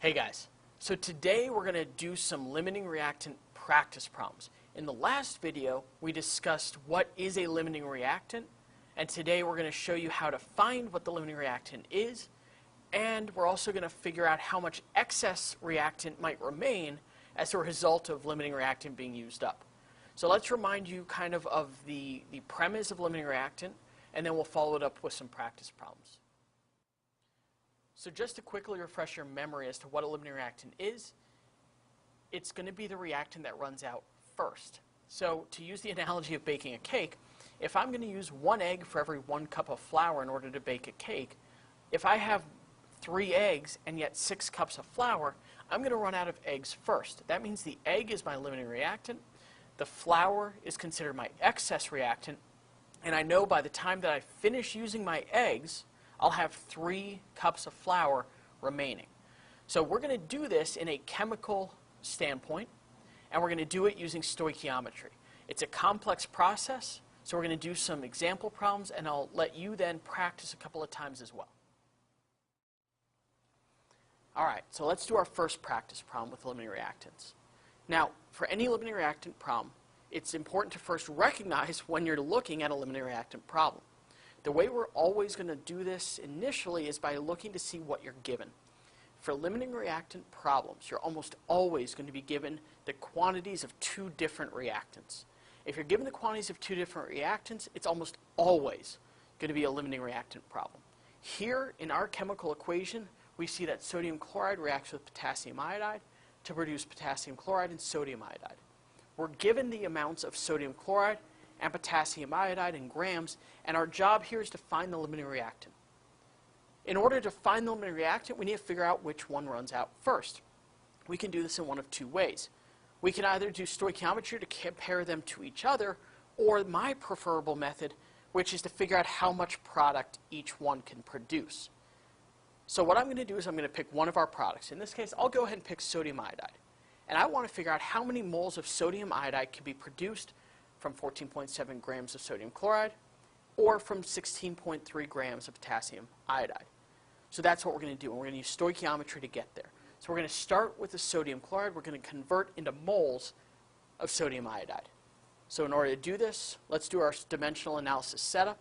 Hey guys, so today we're going to do some limiting reactant practice problems. In the last video we discussed what is a limiting reactant, and today we're going to show you how to find what the limiting reactant is, and we're also going to figure out how much excess reactant might remain as a result of limiting reactant being used up. So let's remind you kind of the premise of limiting reactant, and then we'll follow it up with some practice problems. So just to quickly refresh your memory as to what a limiting reactant is, it's going to be the reactant that runs out first. So to use the analogy of baking a cake, if I'm going to use 1 egg for every 1 cup of flour in order to bake a cake, if I have 3 eggs and yet 6 cups of flour, I'm going to run out of eggs first. That means the egg is my limiting reactant, the flour is considered my excess reactant, and I know by the time that I finish using my eggs, I'll have 3 cups of flour remaining. So we're going to do this in a chemical standpoint, and we're going to do it using stoichiometry. It's a complex process, so we're going to do some example problems, and I'll let you then practice a couple of times as well. All right, so let's do our first practice problem with limiting reactants. Now, for any limiting reactant problem, it's important to first recognize when you're looking at a limiting reactant problem. The way we're always going to do this initially is by looking to see what you're given. For limiting reactant problems, you're almost always going to be given the quantities of 2 different reactants. If you're given the quantities of 2 different reactants, it's almost always going to be a limiting reactant problem. Here in our chemical equation, we see that sodium chloride reacts with potassium iodide to produce potassium chloride and sodium iodide. We're given the amounts of sodium chloride and potassium iodide in grams, and our job here is to find the limiting reactant. In order to find the limiting reactant, we need to figure out which one runs out first. We can do this in one of 2 ways. We can either do stoichiometry to compare them to each other, or my preferable method, which is to figure out how much product each one can produce. So what I'm going to do is I'm going to pick one of our products. In this case, I'll go ahead and pick sodium iodide. And I want to figure out how many moles of sodium iodide can be produced from 14.7 grams of sodium chloride or from 16.3 grams of potassium iodide. So that's what we're going to do, and we're going to use stoichiometry to get there. So we're going to start with the sodium chloride. We're going to convert into moles of sodium iodide. So in order to do this, let's do our dimensional analysis setup.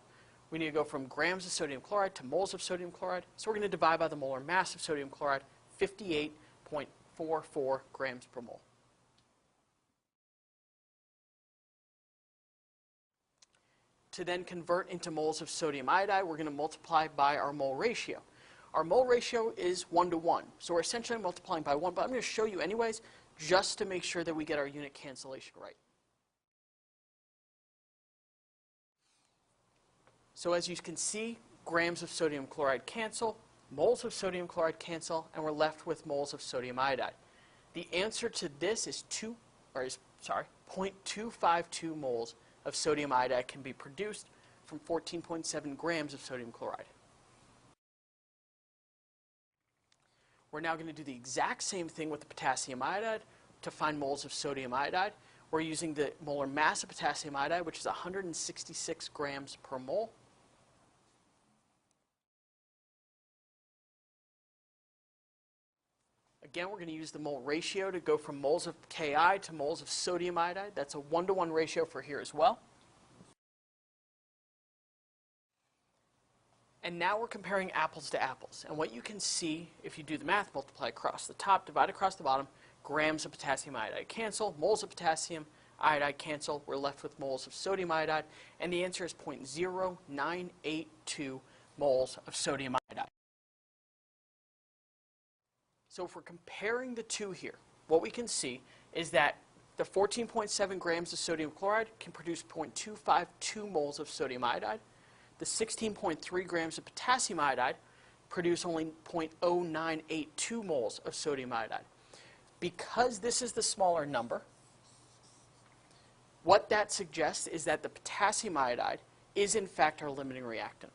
We need to go from grams of sodium chloride to moles of sodium chloride. So we're going to divide by the molar mass of sodium chloride, 58.44 grams per mole. To then convert into moles of sodium iodide, we're going to multiply by our mole ratio. Our mole ratio is 1 to 1, so we're essentially multiplying by 1, but I'm going to show you anyways, just to make sure that we get our unit cancellation right. So as you can see, grams of sodium chloride cancel, moles of sodium chloride cancel, and we're left with moles of sodium iodide. The answer to this is 0.252 moles of sodium iodide can be produced from 14.7 grams of sodium chloride. We're now going to do the exact same thing with the potassium iodide to find moles of sodium iodide. We're using the molar mass of potassium iodide, which is 166 grams per mole. Again, we're going to use the mole ratio to go from moles of Ki to moles of sodium iodide. That's a 1 to 1 ratio for here as well. And now we're comparing apples to apples. And what you can see, if you do the math, multiply across the top, divide across the bottom, grams of potassium iodide cancel, moles of potassium iodide cancel. We're left with moles of sodium iodide. And the answer is 0.0982 moles of sodium iodide. So if we're comparing the 2 here, what we can see is that the 14.7 grams of sodium chloride can produce 0.252 moles of sodium iodide. The 16.3 grams of potassium iodide produce only 0.0982 moles of sodium iodide. Because this is the smaller number, what that suggests is that the potassium iodide is in fact our limiting reactant.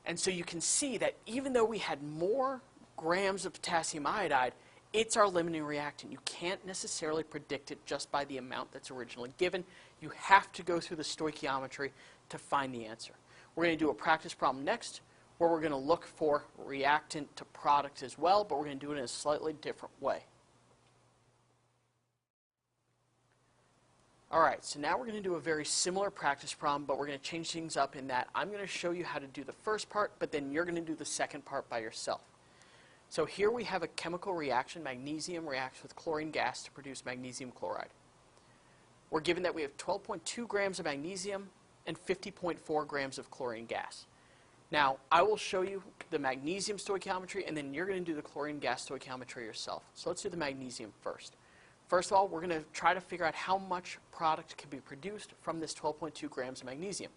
And so you can see that even though we had more grams of potassium iodide, it's our limiting reactant. You can't necessarily predict it just by the amount that's originally given. You have to go through the stoichiometry to find the answer. We're going to do a practice problem next where we're going to look for reactant to product as well, but we're going to do it in a slightly different way. All right, so now we're going to do a very similar practice problem, but we're going to change things up in that I'm going to show you how to do the first part, but then you're going to do the second part by yourself. So here we have a chemical reaction. Magnesium reacts with chlorine gas to produce magnesium chloride. We're given that we have 12.2 grams of magnesium and 50.4 grams of chlorine gas. Now, I will show you the magnesium stoichiometry, and then you're going to do the chlorine gas stoichiometry yourself. So let's do the magnesium first. First of all, we're going to try to figure out how much product can be produced from this 12.2 grams of magnesium.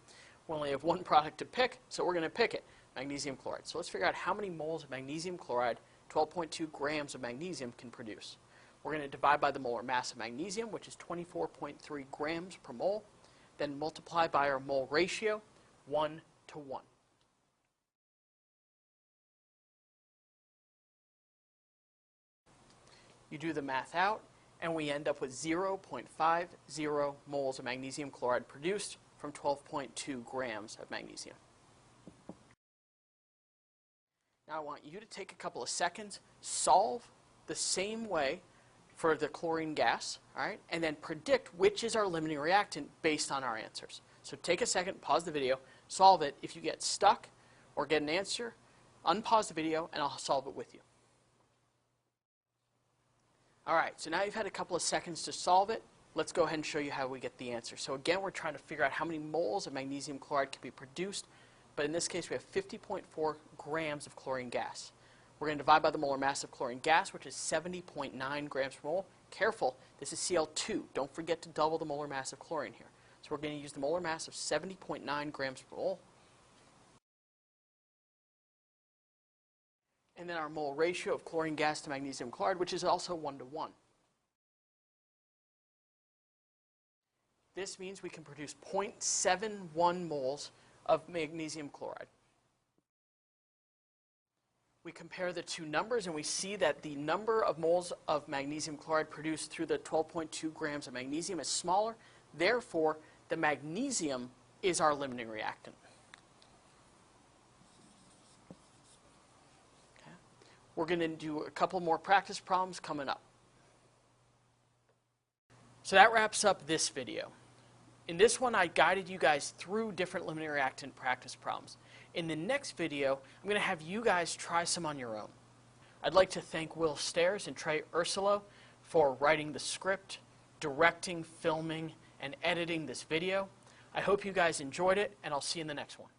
We only have one product to pick, so we're going to pick it, magnesium chloride. So let's figure out how many moles of magnesium chloride 12.2 grams of magnesium can produce. We're going to divide by the molar mass of magnesium, which is 24.3 grams per mole, then multiply by our mole ratio, 1 to 1. You do the math out, and we end up with 0.50 moles of magnesium chloride produced from 12.2 grams of magnesium. Now I want you to take a couple of seconds, solve the same way for the chlorine gas, all right, and then predict which is our limiting reactant based on our answers. So take a second, pause the video, solve it. If you get stuck or get an answer, unpause the video, and I'll solve it with you. All right, so now you've had a couple of seconds to solve it. Let's go ahead and show you how we get the answer. So again, we're trying to figure out how many moles of magnesium chloride can be produced, but in this case we have 50.4 grams of chlorine gas. We're going to divide by the molar mass of chlorine gas, which is 70.9 grams per mole. Careful, this is Cl2. Don't forget to double the molar mass of chlorine here. So we're going to use the molar mass of 70.9 grams per mole. And then our mole ratio of chlorine gas to magnesium chloride, which is also 1 to 1. This means we can produce 0.71 moles of magnesium chloride. We compare the two numbers, and we see that the number of moles of magnesium chloride produced through the 12.2 grams of magnesium is smaller. Therefore, the magnesium is our limiting reactant. We're going to do a couple more practice problems coming up. So that wraps up this video. In this one, I guided you guys through different limiting reactant practice problems. In the next video, I'm going to have you guys try some on your own. I'd like to thank Will Stairs and Trey Ursulo for writing the script, directing, filming, and editing this video. I hope you guys enjoyed it, and I'll see you in the next one.